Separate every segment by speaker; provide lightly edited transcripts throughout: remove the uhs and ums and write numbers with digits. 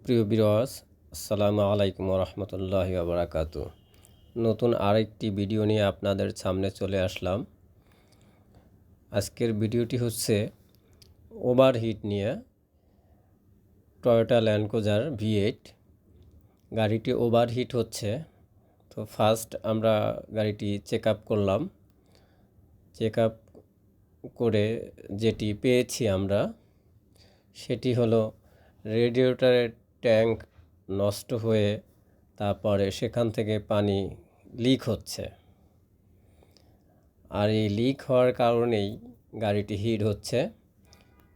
Speaker 1: প্রিয় ভিউয়ার্স, আসসালামু আলাইকুম ওয়া রাহমাতুল্লাহি ওয়া বারাকাতুহু। নতুন আরেকটি ভিডিও নিয়ে আপনাদের সামনে চলে আসলাম। আজকের ভিডিওটি হচ্ছে ওভারহিট নিয়ে। টয়োটা ল্যান্ড ক্রুজার V8 গাড়িটি ওভারহিট হচ্ছে। তো ফার্স্ট আমরা গাড়িটি চেক আপ করলাম। চেক আপ করে যেটি পেয়েছি আমরা, সেটি হলো রেডিয়েটরের ট্যাঙ্ক নষ্ট হয়ে তারপরে সেখান থেকে পানি লিক হচ্ছে। আর এই লিক হওয়ার কারণেই গাড়িটি হিট হচ্ছে।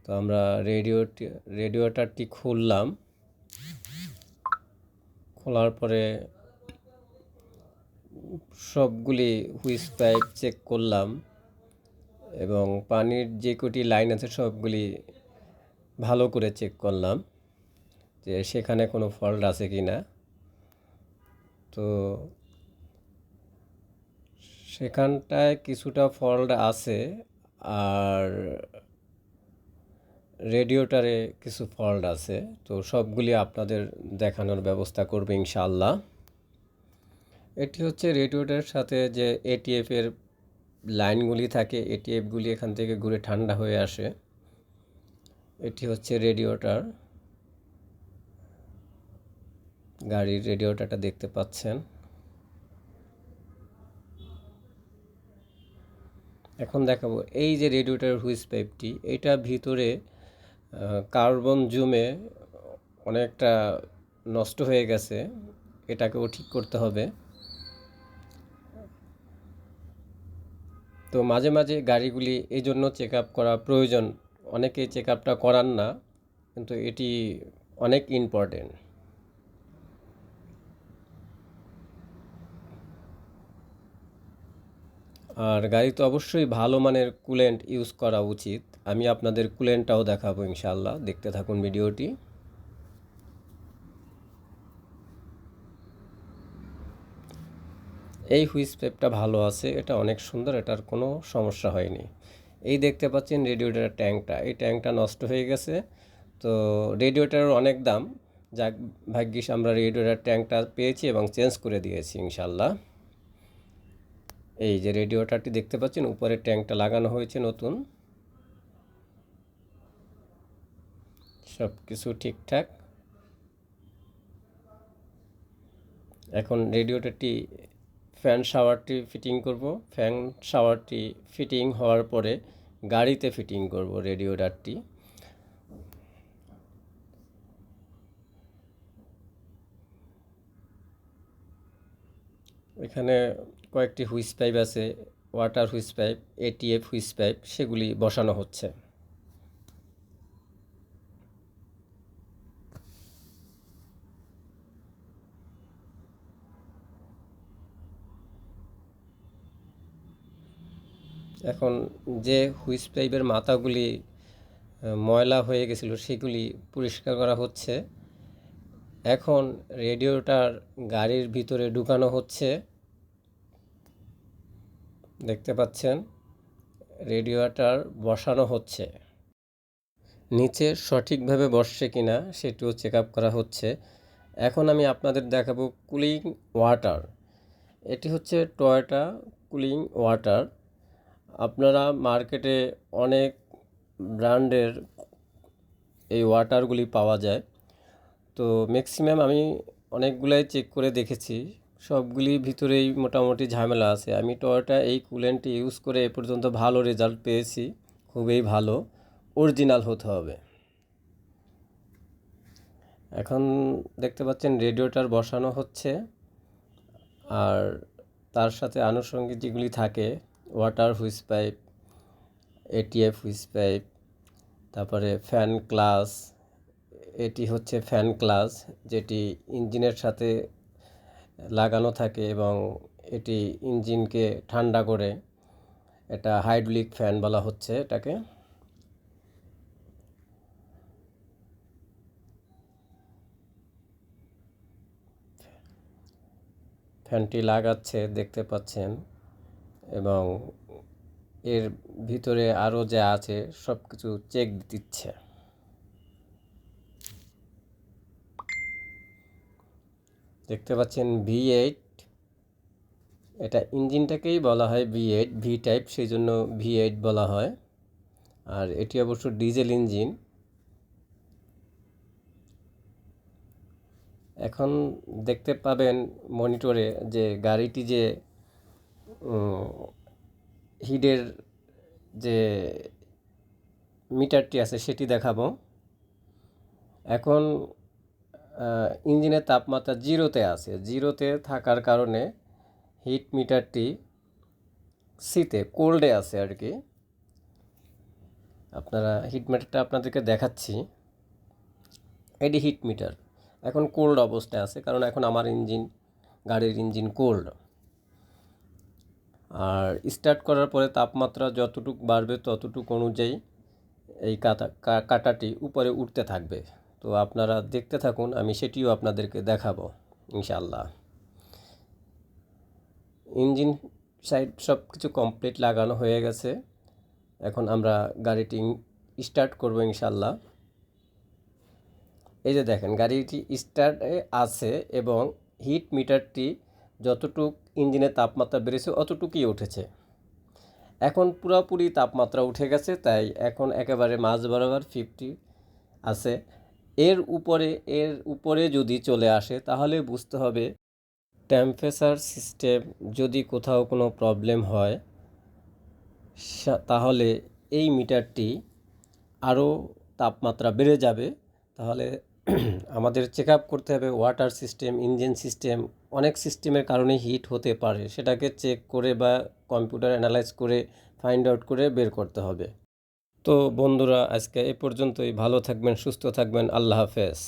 Speaker 1: তো আমরা রেডিয়েটরটি খুললাম। খোলার পরে সবগুলি হুইস পাইপ চেক করলাম এবং পানির যে কটি লাইন আছে সবগুলি ভালো করে চেক করলাম যে সেখানে কোনো ফল্ট আছে কি না। তো সেখানটায় কিছুটা ফল্ট আছে, আর রেডিয়েটরে কিছু ফল্ট আছে। তো সবগুলি আপনাদের দেখানোর ব্যবস্থা করবে ইনশাআল্লাহ। এটি হচ্ছে রেডিয়েটরের সাথে যে এটিএফ এর লাইনগুলি থাকে, এটিএফগুলি এখান থেকে ঘুরে ঠান্ডা হয়ে আসে। এটি হচ্ছে রেডিয়েটর, গাড়ির রেডিয়েটরটা দেখতে পাচ্ছেন। এখন দেখাবো এই যে রেডিয়েটরের হুইস পাইপটি, এটা ভিতরে কার্বন জমে অনেকটা নষ্ট হয়ে গেছে, এটাকেও ঠিক করতে হবে। তো মাঝে মাঝে গাড়িগুলি এই জন্য চেক আপ করা প্রয়োজন। অনেকেই চেক আপটা করান না, কিন্তু এটি অনেক ইম্পর্টেন্ট। আর গাড়িতে অবশ্যই ভালো মানের কুলেন্ট ইউজ করা উচিত। আমি আপনাদের কুলেন্টটাও দেখাবো ইনশাআল্লাহ, দেখতে থাকুন ভিডিওটি। এই হুইস পাইপটা ভালো আছে, এটা অনেক সুন্দর, এটার কোনো সমস্যা হয়নি। এই দেখতে পাচ্ছেন রেডিয়েটরের ট্যাঙ্কটা, এই ট্যাঙ্কটা নষ্ট হয়ে গেছে। তো রেডিয়েটরের অনেক দাম, যাক ভাগ্যিস আমরা রেডিয়েটরের ট্যাঙ্কটা পেয়েছি এবং চেঞ্জ করে দিয়েছি ইনশাআল্লাহ। এই যে রেডিয়েটরটি দেখতে পাচ্ছেন, উপরে ট্যাঙ্কটা লাগানো হয়েছে নতুন, সব কিছু ঠিকঠাক। এখন রেডিয়েটরটি ফ্যান শাওয়ারটি ফিটিং করব। ফ্যান শাওয়ারটি ফিটিং হওয়ার পরে গাড়িতে ফিটিং করব রেডিয়েটরটি। এখানে কয়েকটি হুইস পাইপ আছে, ওয়াটার হুইস পাইপ, এটিএফ হুইস পাইপ, সেগুলি বসানো হচ্ছে। এখন যে হুইস পাইপের মাথাগুলি ময়লা হয়ে গেছিলো সেগুলি পরিষ্কার করা হচ্ছে। এখন রেডিয়েটর গাড়ির ভিতরে ঢুকানো হচ্ছে, দেখতে পাচ্ছেন রেডিয়েটর বসানো হচ্ছে। নিচে সঠিকভাবে বসছে কিনা সেটিও চেক আপ করা হচ্ছে। এখন আমি আপনাদের দেখাবো কুলিং ওয়াটার। এটি হচ্ছে টয়োটা কুলিং ওয়াটার। আপনারা মার্কেটে অনেক ব্র্যান্ডের এই ওয়াটারগুলি পাওয়া যায়। তো ম্যাক্সিমাম আমি অনেকগুলাই চেক করে দেখেছি, সবগুলি ভিতরেই মোটামুটি ঝামেলা আছে। আমি টয়োটা এই কুলেন্টটি ইউজ করে এ পর্যন্ত ভালো রেজাল্ট পেয়েছি, খুবই ভালো। অরিজিনাল হতে হবে। এখন দেখতে পাচ্ছেন রেডিয়েটর বসানো হচ্ছে, আর তার সাথে আনুষঙ্গিক যেগুলি থাকে ওয়াটার হুইস পাইপ, এটিএফ হুইস পাইপ, তারপরে ফ্যান ক্লাস। এটি হচ্ছে ফ্যান ক্লাস, যেটি ইঞ্জিনের সাথে লাগানো থাকে এবং এটি ইঞ্জিনকে ঠান্ডা করে। এটা হাইড্রোলিক ফ্যান বলা হচ্ছে এটাকে। ফ্যানটি লাগাচ্ছে দেখতে পাচ্ছেন, এবং এর ভিতরে আরও যা আছে সব কিছু চেক দিচ্ছে। দেখতে পাচ্ছেন V8, এটা ইঞ্জিনটাকেই বলা হয় V8 ভি টাইপ, সেই জন্য V8 বলা হয়। আর এটি অবশ্য ডিজেল ইঞ্জিন। এখন দেখতে পাবেন মনিটরে যে গাড়িটি যে হিটের যে মিটারটি আছে সেটি দেখাবো। এখন ইঞ্জিনের তাপমাত্রা জিরোতে আছে। জিরোতে থাকার কারণে হিট মিটারটি সিতে কোল্ডে আছে আর কি। আপনারা হিট মিটারটা আপনাদেরকে দেখাচ্ছি। এটি হিট মিটার এখন কোল্ড অবস্থায় আছে, কারণ এখন আমার গাড়ির ইঞ্জিন কোল্ড। আর স্টার্ট করার পরে তাপমাত্রা যতটুকু বাড়বে ততটুকু অনুযায়ী এই কাঁটাটি উপরে উঠতে থাকবে। তো আপনারা দেখতে থাকুন, আমি সেটিও আপনাদেরকে দেখাবো ইনশাআল্লাহ। ইঞ্জিন সাইড সব কিছু কমপ্লিট লাগানো হয়ে গেছে। এখন আমরা গাড়িটি স্টার্ট করব ইনশাআল্লাহ। এই যে দেখেন গাড়িটি স্টার্টে আছে এবং হিট মিটারটি যতটুক ইঞ্জিনের তাপমাত্রা বেড়েছে অতটুকুই উঠেছে। এখন পুরোপুরি তাপমাত্রা উঠে গেছে, তাই এখন একেবারে মাঝ বরাবর 50 আছে। এর উপরে যদি চলে আসে তাহলে বুঝতে হবে টেম্পারেচার সিস্টেম যদি কোথাও কোনো প্রবলেম হয় তাহলে এই মিটারটি আরও তাপমাত্রা বেড়ে যাবে। তাহলে আমাদের চেক আপ করতে হবে ওয়াটার সিস্টেম, ইঞ্জিন সিস্টেম, অনেক সিস্টেমের কারণে হিট হতে পারে, সেটাকে চেক করে বা কম্পিউটার অ্যানালাইজ করে ফাইন্ড আউট করে বের করতে হবে। তো বন্ধুরা, আজকে এ পর্যন্তই। ভালো থাকবেন, সুস্থ থাকবেন। আল্লাহ হাফেজ।